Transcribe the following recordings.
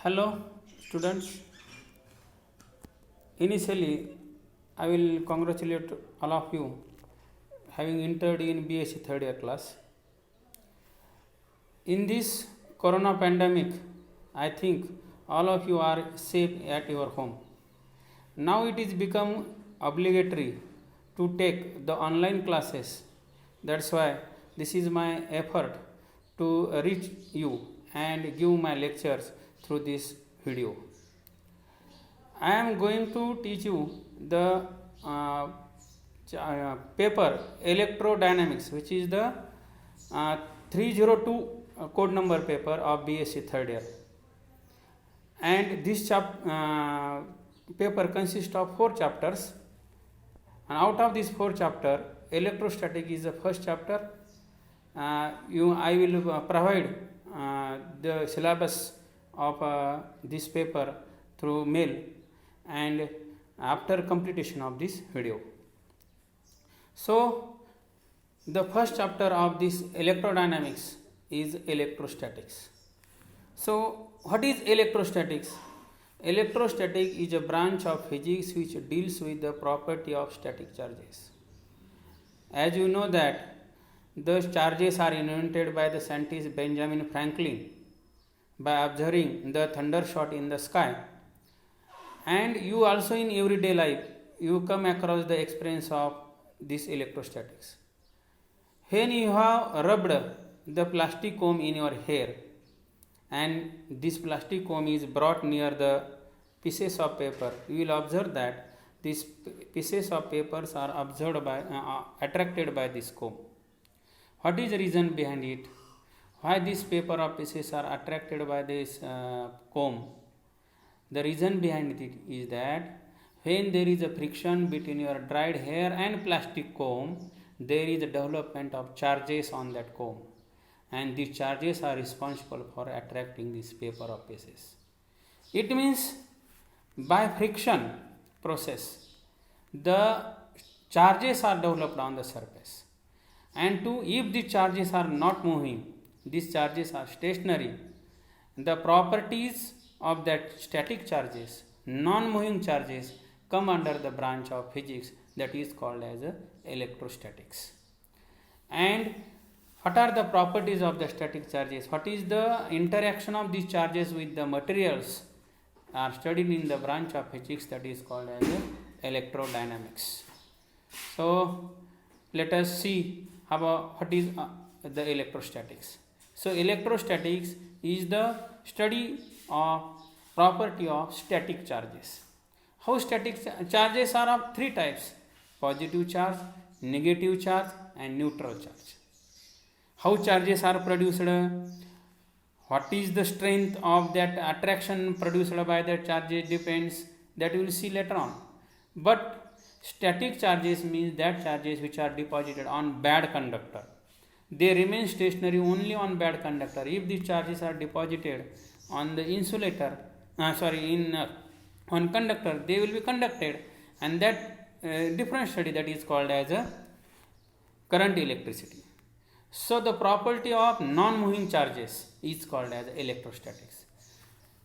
Hello, students. Initially, I will congratulate all of you having entered in BSc third year class. In this corona pandemic, I think all of you are safe at your home. Now it is become obligatory to take the online classes. That's why this is my effort to reach you and give my lectures through this video. I am going to teach you the paper electrodynamics, which is the 302 code number paper of BSc third year. And this paper consists of 4 chapters, and out of this 4 chapter, electrostatic is the first chapter. I will provide the syllabus of this paper through mail and after completion of this video. So the first chapter of this electrodynamics is electrostatics. So what is electrostatics? Electrostatic is a branch of physics which deals with the property of static charges. As you know that the charges are invented by the scientist Benjamin Franklin by observing the thundershot in the sky. And you also in everyday life, you come across the experience of this electrostatics. When you have rubbed the plastic comb in your hair, and this plastic comb is brought near the pieces of paper, you will observe that these pieces of papers are attracted by this comb. What is the reason behind it? Why this paper of pieces are attracted by this comb? The reason behind it is that when there is a friction between your dried hair and plastic comb, there is a development of charges on that comb, and these charges are responsible for attracting this paper of pieces. It means by friction process, the charges are developed on the surface, and if the charges are not moving, these charges are stationary, the properties of that static charges, non-moving charges, come under the branch of physics that is called as electrostatics. And what are the properties of the static charges? What is the interaction of these charges with the materials are studied in the branch of physics that is called as electrodynamics. So let us see what is the electrostatics. So electrostatics is the study of property of static charges. How static charges are of 3 types: positive charge, negative charge, and neutral charge. How charges are produced? What is the strength of that attraction produced by that charges depends. That we will see later on. But static charges means that charges which are deposited on bad conductor. They remain stationary only on bad conductor. If these charges are deposited on the insulator, on conductor, they will be conducted, and that different study that is called as a current electricity. So the property of non-moving charges is called as electrostatics.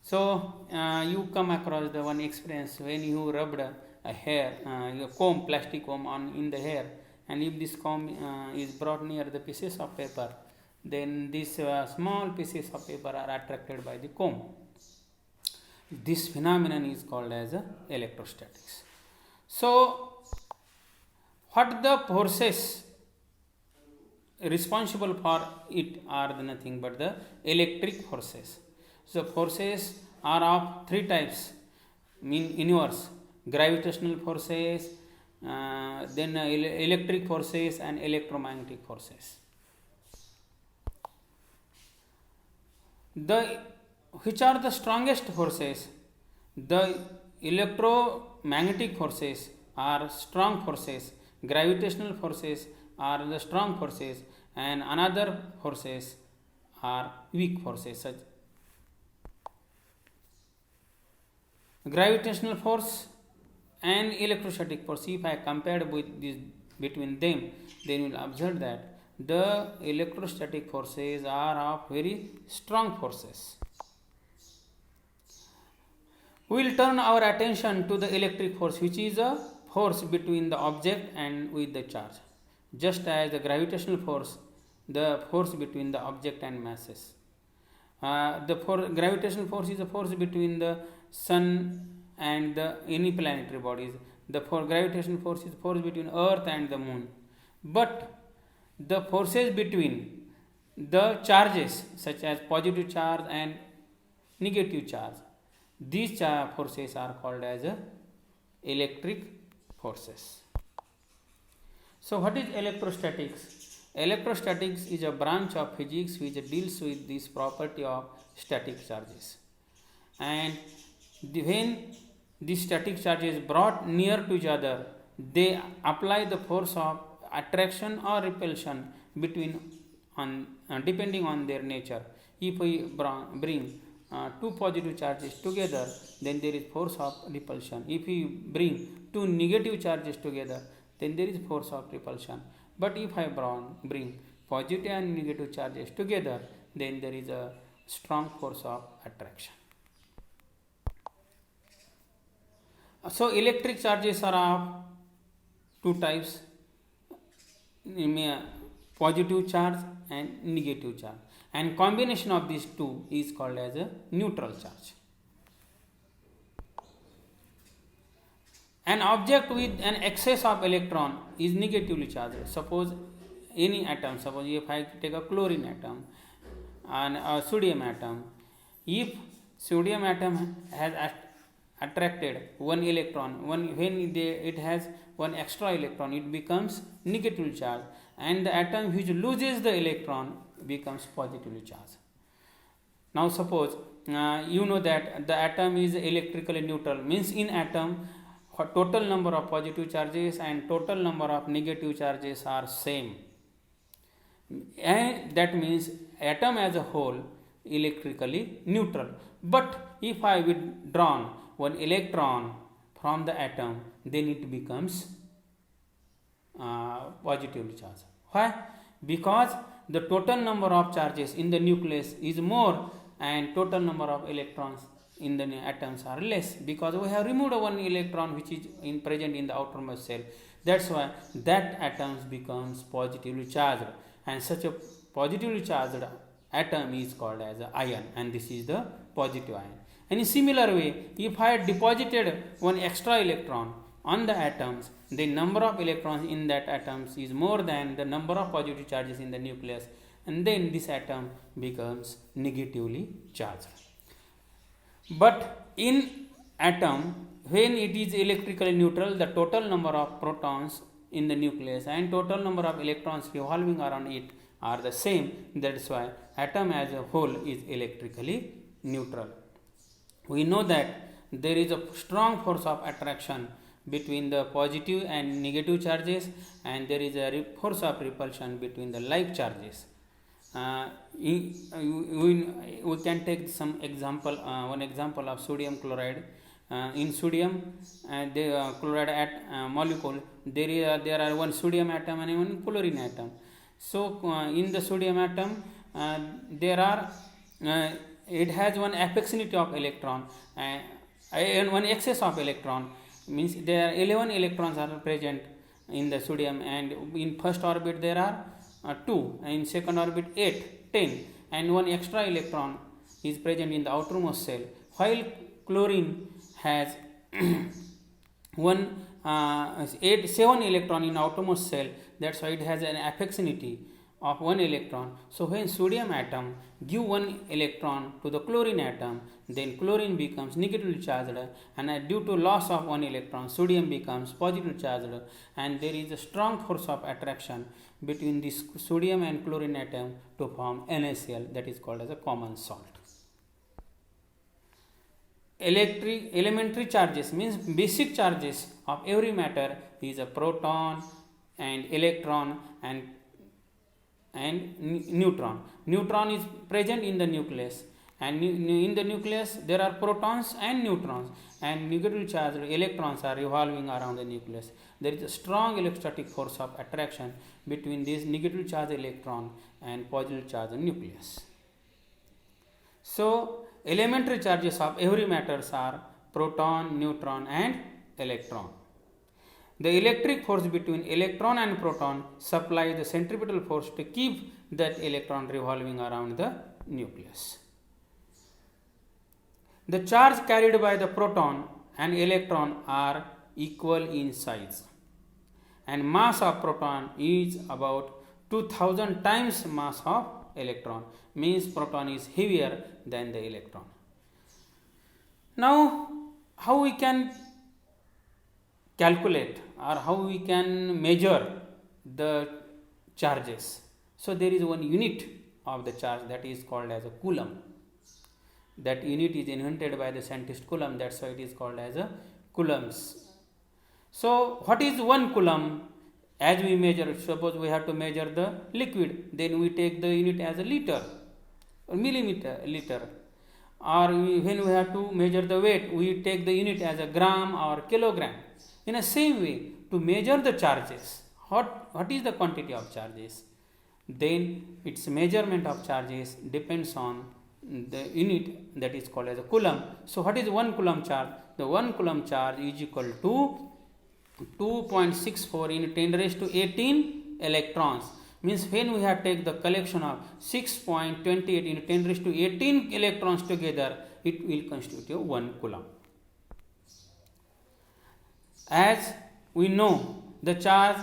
So you come across the one experience when you rubbed a hair, your comb, plastic comb in the hair, and if this comb is brought near the pieces of paper, then these small pieces of paper are attracted by the comb. This phenomenon is called as electrostatics. So what the forces responsible for it are nothing but the electric forces. So forces are of 3 types, inverse: gravitational forces, then electric forces, and electromagnetic forces. Which are the strongest forces? The electromagnetic forces are strong forces, gravitational forces are the strong forces, and another forces are weak forces. Such gravitational force and electrostatic force, if I compared with this between them, then you will observe that the electrostatic forces are of very strong forces. We will turn our attention to the electric force, which is a force between the object and with the charge, just as the gravitational force, the force between the object and masses. Gravitational force is a force between the sun and any planetary bodies. The gravitational force is force between earth and the moon. But the forces between the charges, such as positive charge and negative charge, these forces are called as electric forces. So what is electrostatics? Electrostatics is a branch of physics which deals with this property of static charges. And when these static charges brought near to each other, they apply the force of attraction or repulsion depending on their nature. If we bring two positive charges together, then there is force of repulsion. If we bring two negative charges together, then there is force of repulsion. But if I bring positive and negative charges together, then there is a strong force of attraction. So electric charges are of two types, positive charge and negative charge, and combination of these two is called as a neutral charge. An object with an excess of electron is negatively charged. Suppose any atom, suppose if I take a chlorine atom and a sodium atom, if sodium atom has attracted one electron, it has one extra electron, it becomes negatively charged, and the atom which loses the electron becomes positively charged. Now suppose you know that the atom is electrically neutral, means in atom total number of positive charges and total number of negative charges are same, and that means atom as a whole electrically neutral. But if I withdraw one electron from the atom, then it becomes positively charged. Why? Because the total number of charges in the nucleus is more and total number of electrons in the atoms are less, because we have removed one electron which is present in the outermost shell. That's why that atoms becomes positively charged, and such a positively charged atom is called as an ion, and this is the positive ion. And in similar way, if I had deposited one extra electron on the atoms, the number of electrons in that atoms is more than the number of positive charges in the nucleus, and then this atom becomes negatively charged. But in atom, when it is electrically neutral, the total number of protons in the nucleus and total number of electrons revolving around it are the same. That's why atom as a whole is electrically neutral. We know that there is a strong force of attraction between the positive and negative charges, and there is a force of repulsion between the like charges. We can take some example, one example of sodium chloride. In sodium the chloride molecule, there are one sodium atom and one chlorine atom. So in the sodium atom it has one affinity of electron and one excess of electron, means there are 11 electrons are present in the sodium, and in first orbit there are 2, and in second orbit 8, 10, and one extra electron is present in the outermost shell, while chlorine has 7 electron in outermost shell. That's why it has an affinity of 1 electron. So when sodium atom give 1 electron to the chlorine atom, then chlorine becomes negatively charged, and due to loss of 1 electron, sodium becomes positively charged, and there is a strong force of attraction between this sodium and chlorine atom to form NaCl, that is called as a common salt. Elementary charges means basic charges of every matter is a proton and electron and neutron. Neutron is present in the nucleus, and in the nucleus there are protons and neutrons, and negatively charged electrons are revolving around the nucleus. There is a strong electrostatic force of attraction between this negatively charged electron and positively charged nucleus. So elementary charges of every matters are proton, neutron and electron. The electric force between electron and proton supplies the centripetal force to keep that electron revolving around the nucleus. The charge carried by the proton and electron are equal in size, and mass of proton is about 2000 times mass of electron, means proton is heavier than the electron. Now, how we can calculate or how we can measure the charges? So there is one unit of the charge that is called as a coulomb. That unit is invented by the scientist Coulomb, that's why it is called as a coulombs. So what is 1 coulomb? As we measure, suppose we have to measure the liquid, then we take the unit as a liter or liter. Or when we have to measure the weight, we take the unit as a gram or kilogram. In the same way, to measure the charges, what is the quantity of charges? Then its measurement of charges depends on the unit that is called as a coulomb. So what is 1 coulomb charge? The 1 coulomb charge is equal to 2.64 in 10 raised to 18 electrons. Means when we have take the collection of 6.28 in 10 raised to 18 electrons together, it will constitute 1 coulomb. As we know, the charge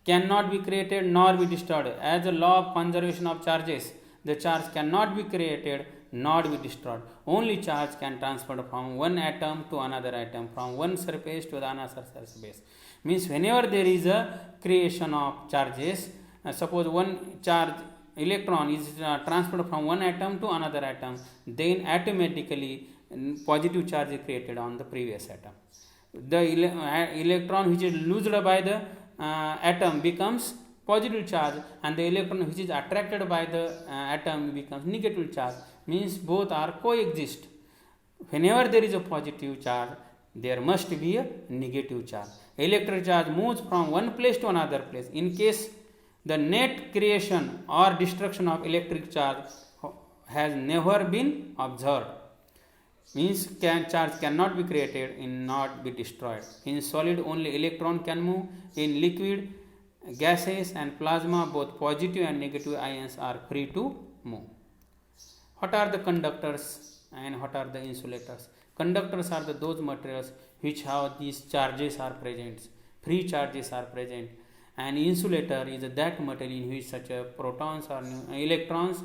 cannot be created nor be destroyed. As a law of conservation of charges, the charge cannot be created nor be destroyed. Only charge can transfer from one atom to another atom, from one surface to the another surface. Means whenever there is a creation of charges, suppose one charge electron is transferred from one atom to another atom, then automatically positive charge is created on the previous atom. The electron which is loosed by the atom becomes positive charge, and the electron which is attracted by the atom becomes negative charge. Means both are coexist. Whenever there is a positive charge, there must be a negative charge. Electric charge moves from one place to another place. In case the net creation or destruction of electric charge has never been observed, means charge cannot be created and not be destroyed. In solid, only electron can move. In liquid, gases and plasma, both positive and negative ions are free to move. What are the conductors and what are the insulators? Conductors are those materials which have these charges are present, free charges are present, and insulator is that material in which such protons or electrons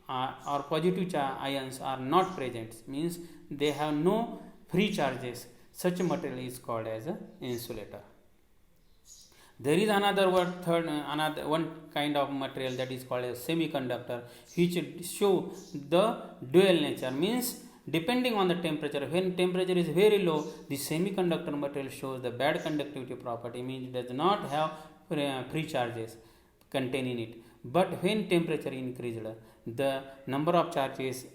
or positive ions are not present, means they have no free charges. Such a material is called as an insulator. There is another one kind of material that is called as semiconductor, which show the dual nature. Means depending on the temperature, when temperature is very low, the semiconductor material shows the bad conductivity property, means it does not have free charges contained in it. But when temperature increased, the number of charges,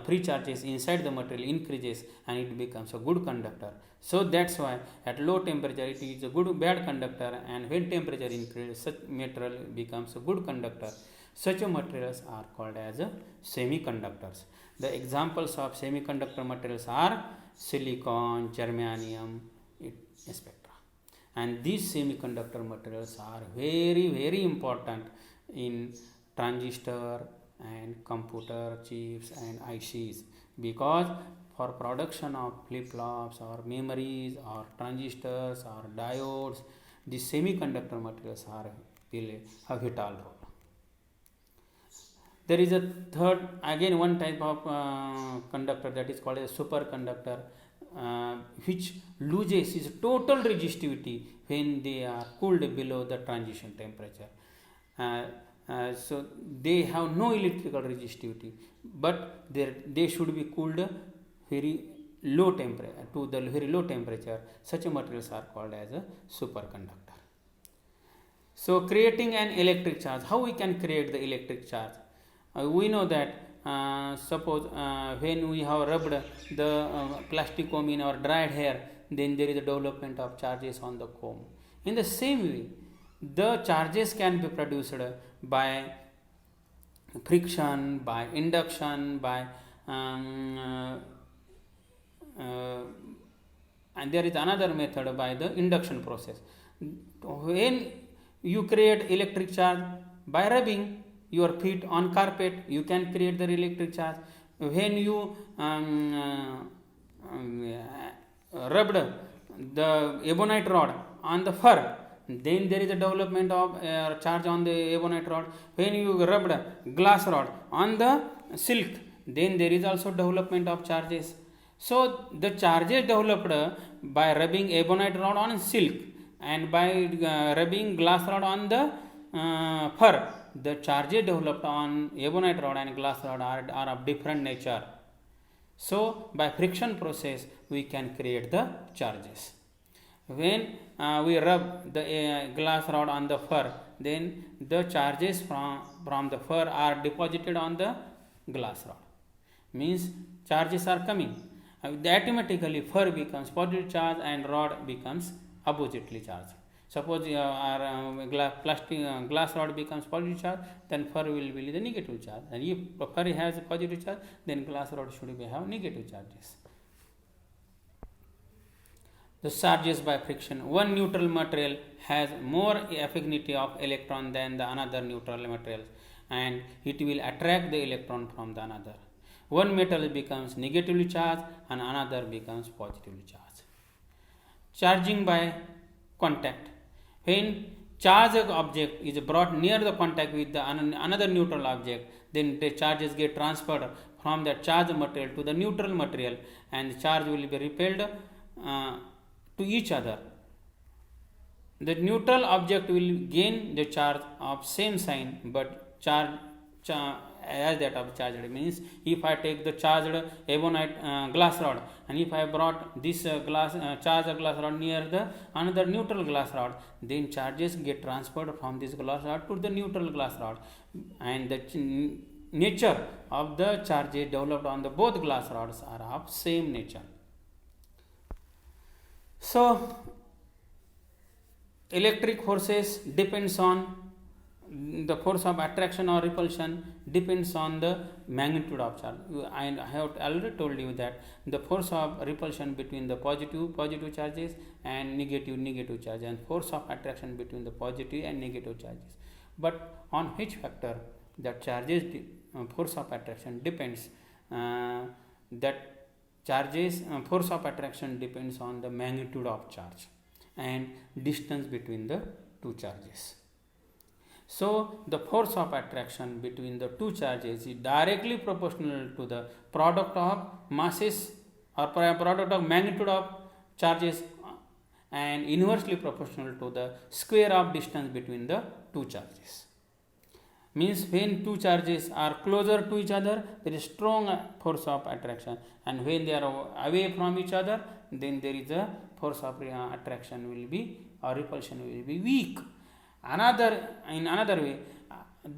free charges inside the material increases and it becomes a good conductor. So that's why at low temperature it is a bad conductor, and when temperature increases, such material becomes a good conductor. Such materials are called as semiconductors. The examples of semiconductor materials are silicon, germanium, etc. And these semiconductor materials are very, very important in transistor and computer chips and ICs, because for production of flip-flops or memories or transistors or diodes, the semiconductor materials are play a vital role. There is a third, again one type of conductor that is called a superconductor, which loses its total resistivity when they are cooled below the transition temperature. So they have no electrical resistivity, but they should be cooled very low temperature to the very low temperature. Such materials are called as a superconductor. So creating an electric charge, how we can create the electric charge? We know that suppose when we have rubbed the plastic comb in our dried hair, then there is a development of charges on the comb. In the same way, the charges can be produced by friction, by induction, by and there is another method by the induction process. When you create electric charge by rubbing your feet on carpet, you can create the electric charge. When you rubbed the ebonite rod on the fur, then there is a development of charge on the ebonite rod. When you rubbed glass rod on the silk, then there is also development of charges. So the charges developed by rubbing ebonite rod on silk and by rubbing glass rod on the fur, the charges developed on ebonite rod and glass rod are of different nature. So by friction process we can create the charges. When we rub the glass rod on the fur, then the charges from the fur are deposited on the glass rod. Means charges are coming. Automatically fur becomes positive charge and rod becomes oppositely charged. Suppose our glass rod becomes positive charge, then fur will be the negative charge. And if fur has a positive charge, then glass rod should have negative charges. The charges by friction. One neutral material has more affinity of electron than the another neutral material, and it will attract the electron from the another. One metal becomes negatively charged and another becomes positively charged. Charging by contact. When charged object is brought near the contact with the another neutral object, then the charges get transferred from the charged material to the neutral material, and the charge will be repelled to each other. The neutral object will gain the charge of same sign, but charge as that of charged. Means if I take the charged ebonite glass rod, and if I brought this charged glass rod near the another neutral glass rod, then charges get transferred from this glass rod to the neutral glass rod, and the nature of the charges developed on the both glass rods are of same nature. So electric forces depends on the force of attraction or repulsion depends on the magnitude of charge. I have already told you that the force of repulsion between the positive charges and negative charges, and force of attraction between the positive and negative charges. But on which factor that charges force of attraction depends, that charges force of attraction depends on the magnitude of charge and distance between the two charges. So the force of attraction between the two charges is directly proportional to the product of masses or product of magnitude of charges, and inversely proportional to the square of distance between the two charges. Means when two charges are closer to each other, there is strong force of attraction, and when they are away from each other, then there is a force of attraction will be, or repulsion will be weak. In another way,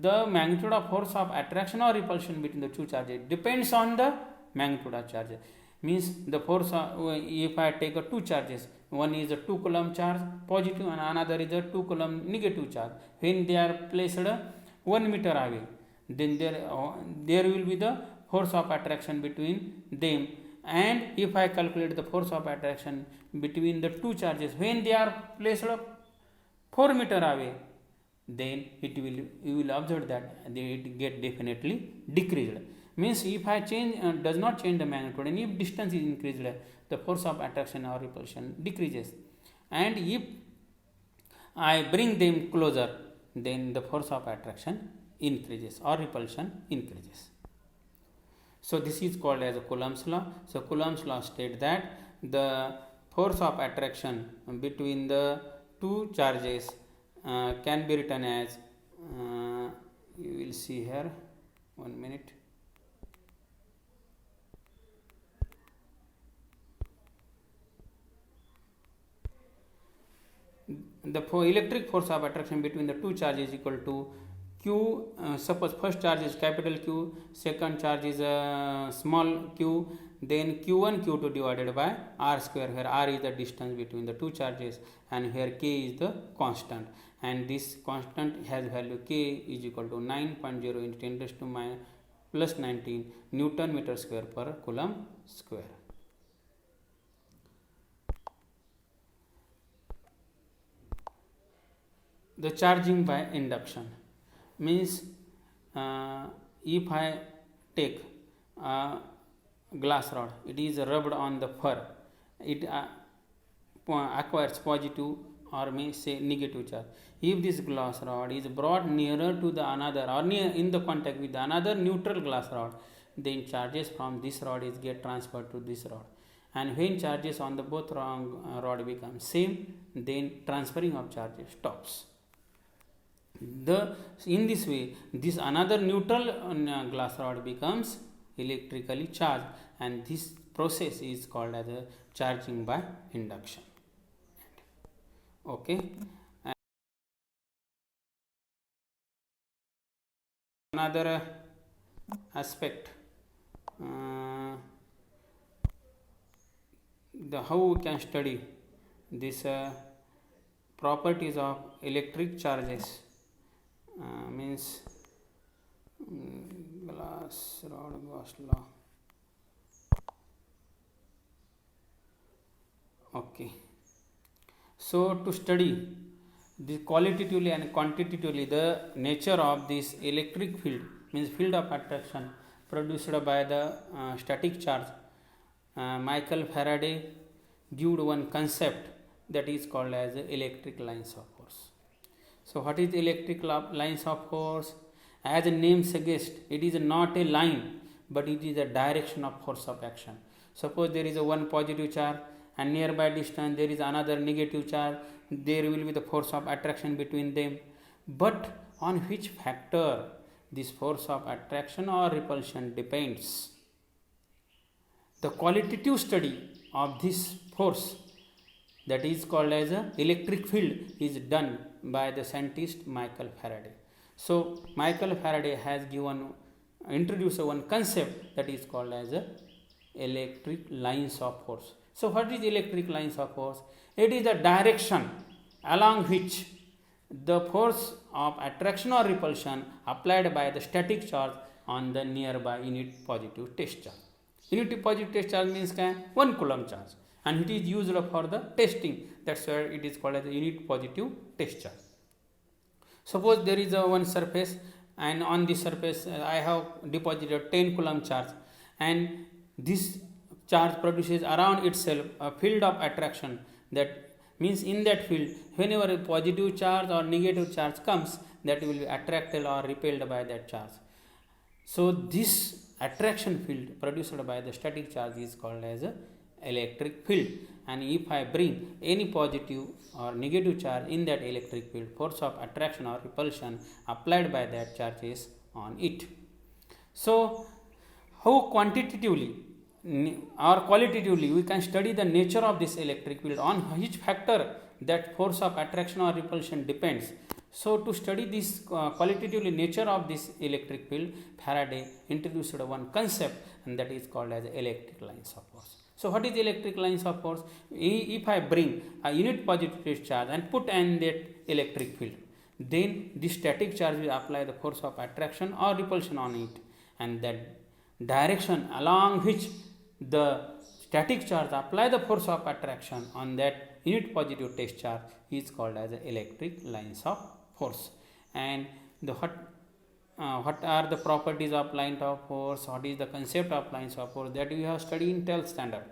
the magnitude of force of attraction or repulsion between the two charges depends on the magnitude of charge. Means the force of, if I take two charges, one is a 2 coulomb charge positive and another is a 2 coulomb negative charge. When they are placed 1 meter away, then there will be the force of attraction between them. And if I calculate the force of attraction between the two charges when they are placed 4 meter away, then you will observe that it get definitely decreased. Means if I change does not change the magnitude, and if distance is increased, the force of attraction or repulsion decreases, and if I bring them closer, then the force of attraction increases or repulsion increases. So this is called as a Coulomb's law. So Coulomb's law states that the force of attraction between the two charges can be written as, you will see here, 1 minute. The electric force of attraction between the two charges is equal to Q. Suppose first charge is capital Q, second charge is small q, then Q1 Q2 divided by R square, where R is the distance between the two charges and here K is the constant, and this constant has value K is equal to 9.0 into 10 raised to plus 19 Newton meter square per Coulomb square. the charging by induction means if I take a glass rod, it is rubbed on the fur, it acquires positive or may say negative charge. If this glass rod is brought nearer to the another or near in the contact with another neutral glass rod, then charges from this rod is get transferred to this rod, and when charges on the both rod become same, then transferring of charges stops. In this way, this another neutral glass rod becomes electrically charged, and this process is called as a charging by induction. Okay. And another aspect, how we can study this properties of electric charges, means glass rod Gauss law. Okay. So to study the qualitatively and quantitatively the nature of this electric field, means field of attraction produced by the static charge, Michael Faraday gave one concept that is called as electric lines of force. So what is electric lines of force? As the name suggests, it is not a line, but it is a direction of force of action. Suppose there is a one positive charge and nearby distance there is another negative charge, there will be the force of attraction between them. But on which factor this force of attraction or repulsion depends? The qualitative study of this force, that is called as a electric field, is done by the scientist Michael Faraday. So Michael Faraday has introduced one concept that is called as a electric lines of force. So what is electric lines of force? It is the direction along which the force of attraction or repulsion applied by the static charge on the nearby unit positive test charge. Unit positive test charge means 1 coulomb charge, and it is used for the testing. That's why it is called as a unit positive test charge. Suppose there is a one surface, and on this surface I have deposited 10 coulomb charge, and this charge produces around itself a field of attraction. That means in that field, whenever a positive charge or negative charge comes, that will be attracted or repelled by that charge. So this attraction field produced by the static charge is called as a electric field, and if I bring any positive or negative charge in that electric field, force of attraction or repulsion applied by that charge is on it. So how quantitatively or qualitatively we can study the nature of this electric field, on which factor that force of attraction or repulsion depends. So to study this qualitatively nature of this electric field, Faraday introduced one concept, and that is called as electric lines of force. So what is electric lines of force? If I bring a unit positive charge and put in that electric field, then the static charge will apply the force of attraction or repulsion on it, and that direction along which the static charge apply the force of attraction on that unit positive test charge is called as electric lines of force. And what are the properties of line of force? What is the concept of lines of force? That we have studied in 12th standard.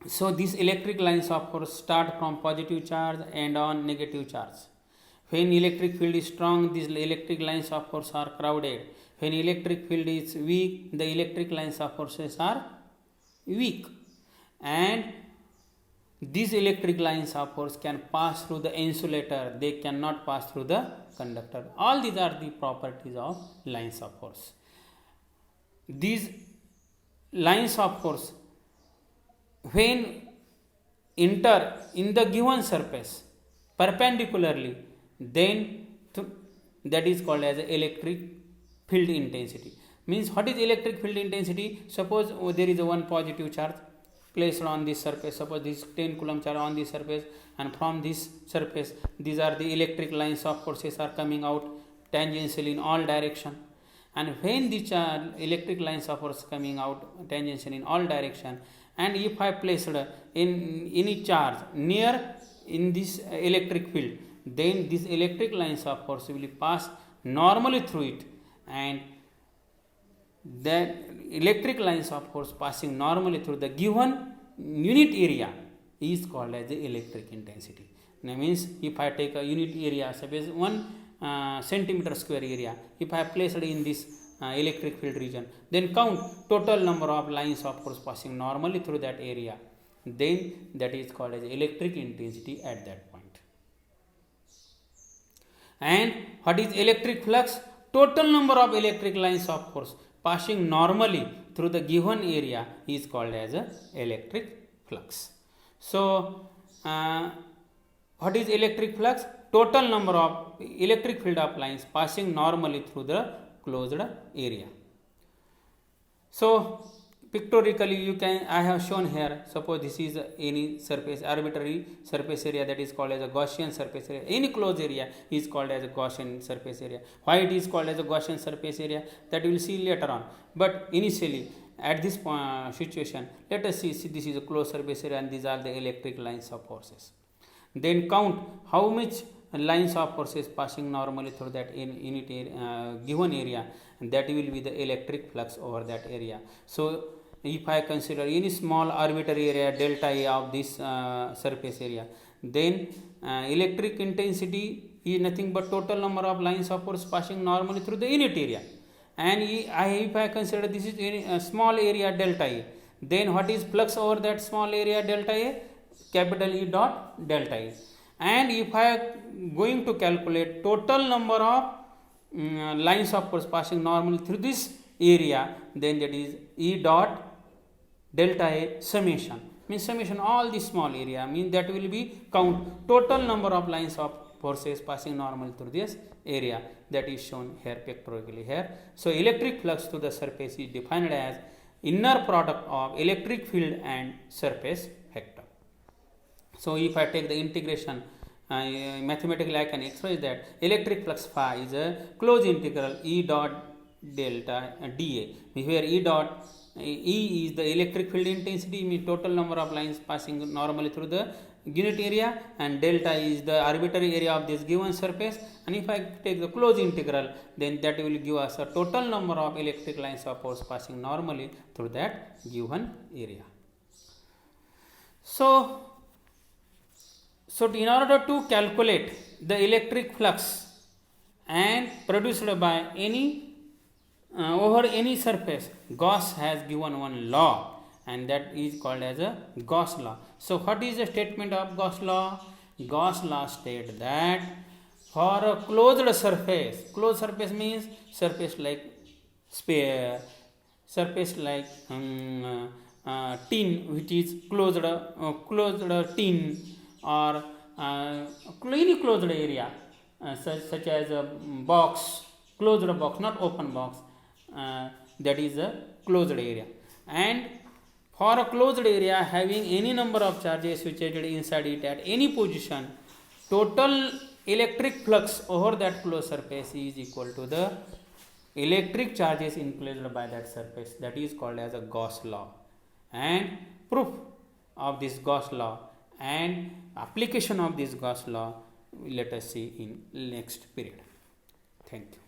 So these electric lines of force start from positive charge and on negative charge. When electric field is strong, these electric lines of force are crowded. When electric field is weak, the electric lines of forces are weak, and these electric lines of force can pass through the insulator, they cannot pass through the conductor. All these are the properties of lines of force. These lines of force, when enter in the given surface perpendicularly, then that is called as electric field intensity. Means what is electric field intensity? Suppose there is a one positive charge placed on this surface, suppose this 10 coulomb charge on this surface, and from this surface these are the electric lines of forces are coming out tangentially in all direction. And when the electric lines of force coming out tangentially in all direction, and if I placed in any charge near in this electric field, then these electric lines of force will pass normally through it, and that electric lines of force passing normally through the given unit area is called as the electric intensity. That means if I take a unit area, suppose 1 centimeter square area, if I place it in this electric field region, then count total number of lines of force passing normally through that area, then that is called as electric intensity at that point. And what is electric flux? Total number of electric lines of force passing normally through the given area is called as a electric flux. So what is electric flux? Total number of electric field of lines passing normally through the closed area. So pictorially I have shown here, suppose this is any surface, arbitrary surface area, that is called as a Gaussian surface area. Any closed area is called as a Gaussian surface area. Why it is called as a Gaussian surface area, that we will see later on. But initially at this situation, let us see this is a closed surface area and these are the electric lines of forces. Then count how much lines of forces passing normally through that unit area, given area, and that will be the electric flux over that area. So if I consider any small arbitrary area delta A of this surface area, then electric intensity is nothing but total number of lines of force passing normally through the unit area. And if I consider this is a small area delta A, then what is flux over that small area delta A? Capital E dot delta A. And if I am going to calculate total number of lines of force passing normally through this area, then that is E dot delta A summation, means summation all this small area, means that will be count total number of lines of forces passing normally through this area, that is shown here pictorially here. So electric flux to the surface is defined as inner product of electric field and surface vector. So if I take the integration mathematically, I can express that electric flux phi is a closed integral E dot delta dA, where E is the electric field intensity, means total number of lines passing normally through the unit area, and delta is the arbitrary area of this given surface. And if I take the closed integral, then that will give us a total number of electric lines of force passing normally through that given area. So in order to calculate the electric flux and produced by any over any surface, Gauss has given one law, and that is called as a Gauss law. So what is the statement of Gauss law? Gauss law states that for a closed surface means surface like sphere, surface like tin, which is closed tin, or any closed area such as a box, closed box, not open box, that is a closed area. And for a closed area having any number of charges situated inside it at any position, total electric flux over that closed surface is equal to the electric charges enclosed by that surface. That is called as a Gauss law. And proof of this Gauss law and application of this Gauss law let us see in next period. Thank you.